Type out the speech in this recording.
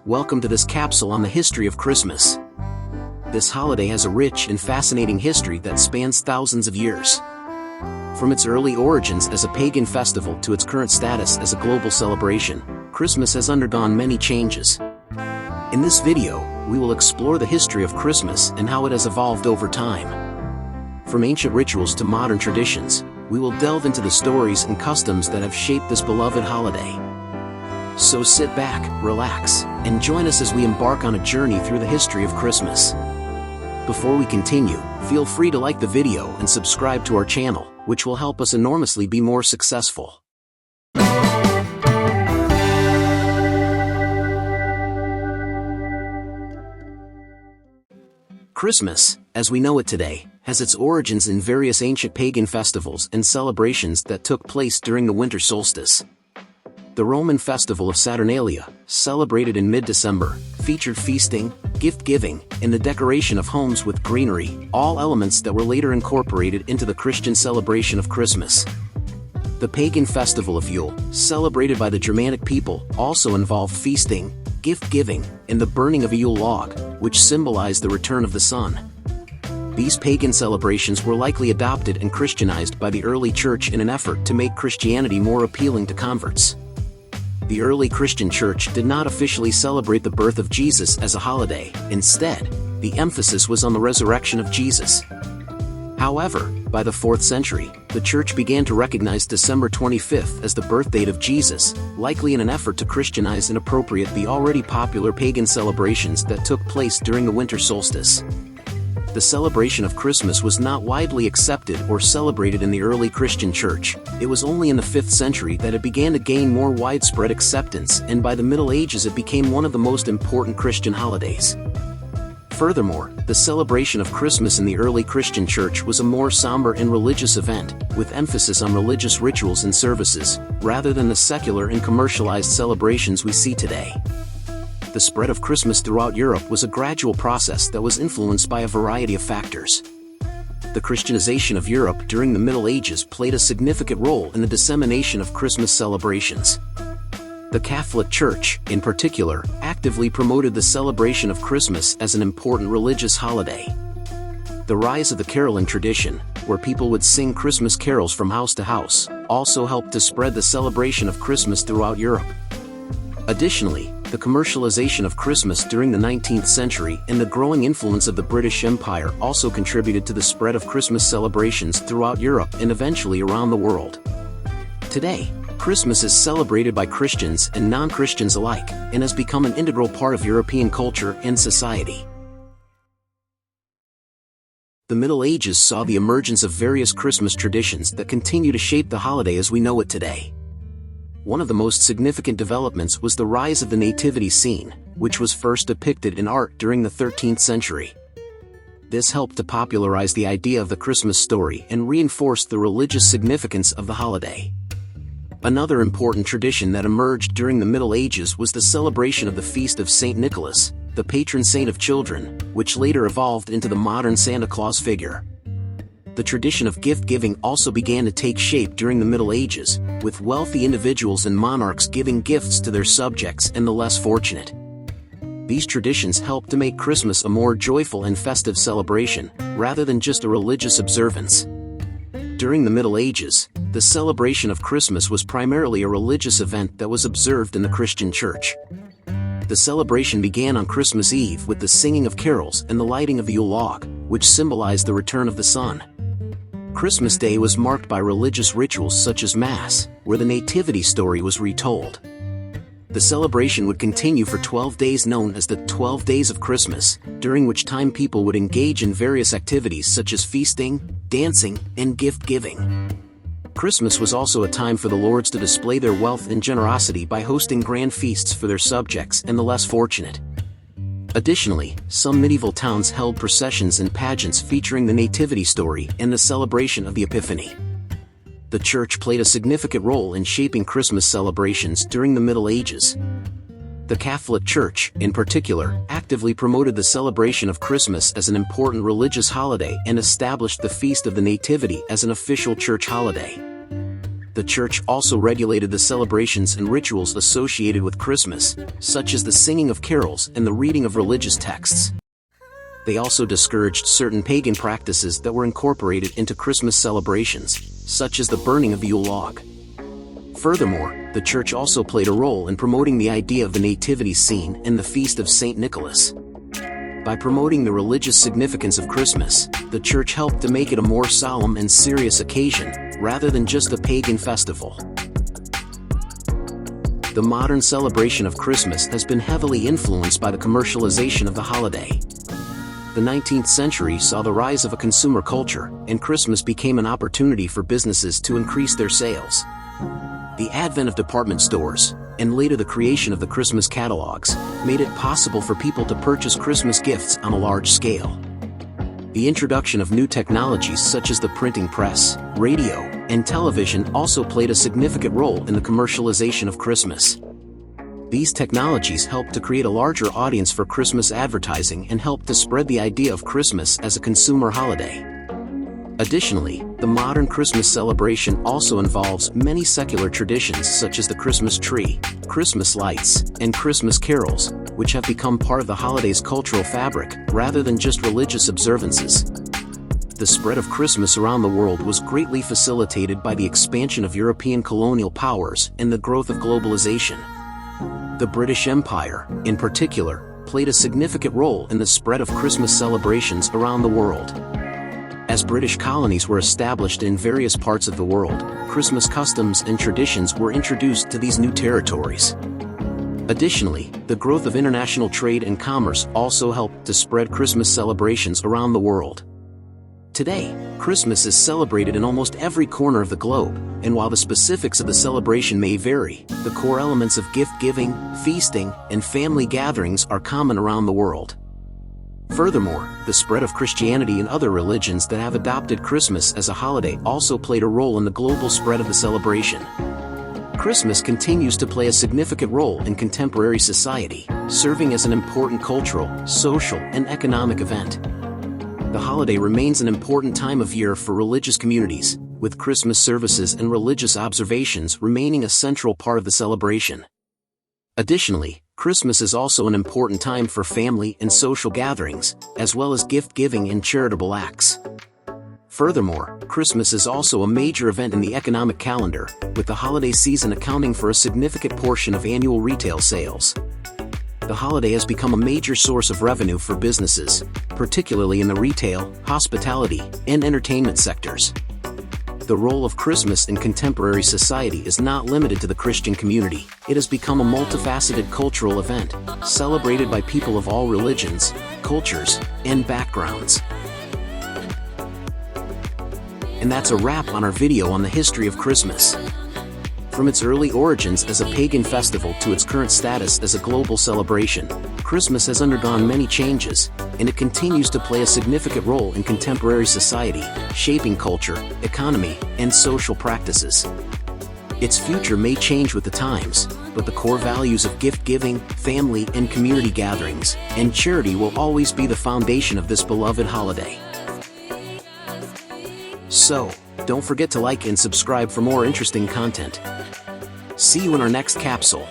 welcome to this capsule on the history of Christmas. This holiday has a rich and fascinating history that spans thousands of years. From its early origins as a pagan festival to its current status as a global celebration, Christmas has undergone many changes. In this video, we will explore the history of Christmas and how it has evolved over time. From ancient rituals to modern traditions, we will delve into the stories and customs that have shaped this beloved holiday. So sit back, relax, and join us as we embark on a journey through the history of Christmas. Before we continue, feel free to like the video and subscribe to our channel, which will help us enormously be more successful. Christmas, as we know it today, has its origins in various ancient pagan festivals and celebrations that took place during the winter solstice. The Roman festival of Saturnalia, celebrated in mid-December, featured feasting, gift-giving, and the decoration of homes with greenery, all elements that were later incorporated into the Christian celebration of Christmas. The pagan festival of Yule, celebrated by the Germanic people, also involved feasting, gift-giving, and the burning of a Yule log, which symbolized the return of the sun. These pagan celebrations were likely adopted and Christianized by the early church in an effort to make Christianity more appealing to converts. The early Christian church did not officially celebrate the birth of Jesus as a holiday. Instead, the emphasis was on the resurrection of Jesus. However, by the 4th century, the church began to recognize December 25th as the birth date of Jesus, likely in an effort to Christianize and appropriate the already popular pagan celebrations that took place during the winter solstice. The celebration of Christmas was not widely accepted or celebrated in the early Christian church. It was only in the 5th century that it began to gain more widespread acceptance, and by the Middle Ages it became one of the most important Christian holidays. Furthermore, the celebration of Christmas in the early Christian church was a more somber and religious event, with emphasis on religious rituals and services, rather than the secular and commercialized celebrations we see today. The spread of Christmas throughout Europe was a gradual process that was influenced by a variety of factors. The Christianization of Europe during the Middle Ages played a significant role in the dissemination of Christmas celebrations. The Catholic Church, in particular, actively promoted the celebration of Christmas as an important religious holiday. The rise of the caroling tradition, where people would sing Christmas carols from house to house, also helped to spread the celebration of Christmas throughout Europe. Additionally, the commercialization of Christmas during the 19th century and the growing influence of the British Empire also contributed to the spread of Christmas celebrations throughout Europe and eventually around the world. Today, Christmas is celebrated by Christians and non-Christians alike, and has become an integral part of European culture and society. The Middle Ages saw the emergence of various Christmas traditions that continue to shape the holiday as we know it today. One of the most significant developments was the rise of the nativity scene, which was first depicted in art during the 13th century. This helped to popularize the idea of the Christmas story and reinforced the religious significance of the holiday. Another important tradition that emerged during the Middle Ages was the celebration of the feast of Saint Nicholas, the patron saint of children, which later evolved into the modern Santa Claus figure. The tradition of gift-giving also began to take shape during the Middle Ages, with wealthy individuals and monarchs giving gifts to their subjects and the less fortunate. These traditions helped to make Christmas a more joyful and festive celebration, rather than just a religious observance. During the Middle Ages, the celebration of Christmas was primarily a religious event that was observed in the Christian church. The celebration began on Christmas Eve with the singing of carols and the lighting of the Yule log, which symbolized the return of the sun. Christmas Day was marked by religious rituals such as Mass, where the nativity story was retold. The celebration would continue for 12 days known as the 12 Days of Christmas, during which time people would engage in various activities such as feasting, dancing, and gift-giving. Christmas was also a time for the lords to display their wealth and generosity by hosting grand feasts for their subjects and the less fortunate. Additionally, some medieval towns held processions and pageants featuring the nativity story and the celebration of the Epiphany. The church played a significant role in shaping Christmas celebrations during the Middle Ages. The Catholic Church, in particular, actively promoted the celebration of Christmas as an important religious holiday and established the Feast of the Nativity as an official church holiday. the Church also regulated the celebrations and rituals associated with Christmas, such as the singing of carols and the reading of religious texts. They also discouraged certain pagan practices that were incorporated into Christmas celebrations, such as the burning of the Yule log. Furthermore, the Church also played a role in promoting the idea of the nativity scene and the feast of Saint Nicholas. By promoting the religious significance of Christmas, the Church helped to make it a more solemn and serious occasion, rather than just a pagan festival. The modern celebration of Christmas has been heavily influenced by the commercialization of the holiday. The 19th century saw the rise of a consumer culture, and Christmas became an opportunity for businesses to increase their sales. The advent of department stores, and later the creation of the Christmas catalogs, made it possible for people to purchase Christmas gifts on a large scale. The introduction of new technologies such as the printing press, radio, and television also played a significant role in the commercialization of Christmas. These technologies helped to create a larger audience for Christmas advertising and helped to spread the idea of Christmas as a consumer holiday. Additionally, the modern Christmas celebration also involves many secular traditions such as the Christmas tree, Christmas lights, and Christmas carols, which have become part of the holiday's cultural fabric, rather than just religious observances. The spread of Christmas around the world was greatly facilitated by the expansion of European colonial powers and the growth of globalization. The British Empire, in particular, played a significant role in the spread of Christmas celebrations around the world. As British colonies were established in various parts of the world, Christmas customs and traditions were introduced to these new territories. Additionally, the growth of international trade and commerce also helped to spread Christmas celebrations around the world. Today, Christmas is celebrated in almost every corner of the globe, and while the specifics of the celebration may vary, the core elements of gift-giving, feasting, and family gatherings are common around the world. Furthermore, the spread of Christianity and other religions that have adopted Christmas as a holiday also played a role in the global spread of the celebration. Christmas continues to play a significant role in contemporary society, serving as an important cultural, social, and economic event. The holiday remains an important time of year for religious communities, with Christmas services and religious observations remaining a central part of the celebration. Additionally, Christmas is also an important time for family and social gatherings, as well as gift-giving and charitable acts. Furthermore, Christmas is also a major event in the economic calendar, with the holiday season accounting for a significant portion of annual retail sales. The holiday has become a major source of revenue for businesses, particularly in the retail, hospitality, and entertainment sectors. The role of Christmas in contemporary society is not limited to the Christian community. It has become a multifaceted cultural event, celebrated by people of all religions, cultures, and backgrounds. And that's a wrap on our video on the history of Christmas. From its early origins as a pagan festival to its current status as a global celebration, Christmas has undergone many changes, and it continues to play a significant role in contemporary society, shaping culture, economy, and social practices. Its future may change with the times, but the core values of gift-giving, family and community gatherings, and charity will always be the foundation of this beloved holiday. So, don't forget to like and subscribe for more interesting content. See you in our next capsule.